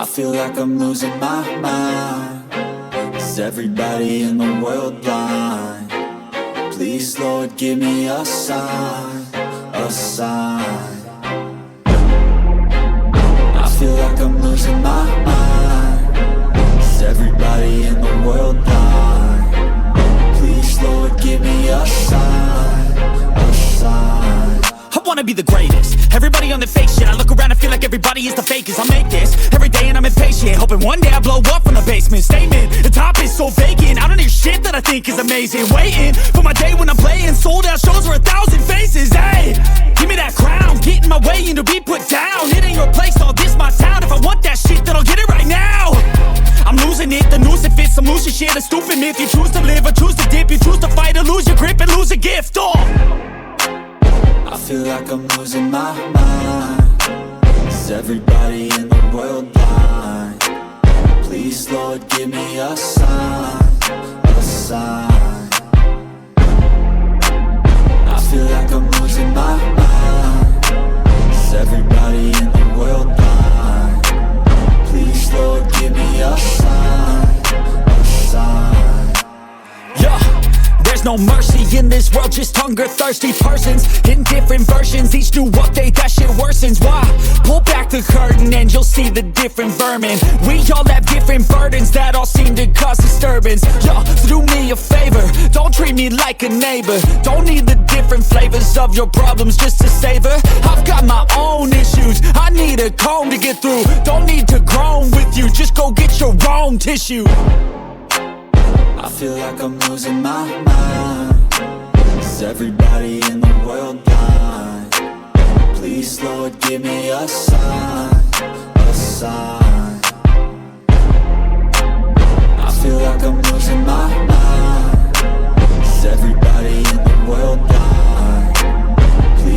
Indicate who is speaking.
Speaker 1: I feel like I'm losing my mind. Is everybody in the world blind? Please, Lord, give me a sign, a sign. I feel like I'm losing my mind. Is everybody in the world blind? Please, Lord, give me a sign, a sign.
Speaker 2: I wanna be the greatest. Everybody on the fake shit. I look around and feel like everybody is the fakest. I make this every day and I'm impatient, hoping one day I blow up from the basement. Statement, the top is so vacant. I don't hear shit that I think is amazing. Waiting for my day when I'm playing sold out shows for 1,000 faces. Hey, give me that crown, get in my way and to be put down. It ain't your place, all this my town. If I want that shit, then I'll get it right now. I'm losing it, the noose it fits. I'm losing shit, a stupid myth. You choose to live or choose to dip. You choose to fight or lose your grip and lose a gift.
Speaker 1: I feel like I'm losing my mind. Is everybody in the world blind? Please, Lord, give me a sign, a sign. I feel like I'm losing my mind. Is everybody in the world blind? Please, Lord, give me a sign, a sign.
Speaker 2: Yeah. There's no mercy in this world, just hunger-thirsty persons in different versions. Each new update, that shit worsens. Why? Pull back the curtain and you'll see the different vermin. We all have different burdens that all seem to cause disturbance. Yo, so do me a favor, don't treat me like a neighbor. Don't need the different flavors of your problems just to savor. I've got my own issues, I need a comb to get through. Don't need to groan with you, just go get your own tissue.
Speaker 1: I feel like I'm losing my mind. Is everybody in the world blind? Please, Lord, give me a sign, a sign. I feel like I'm losing my mind. Is everybody in the world blind?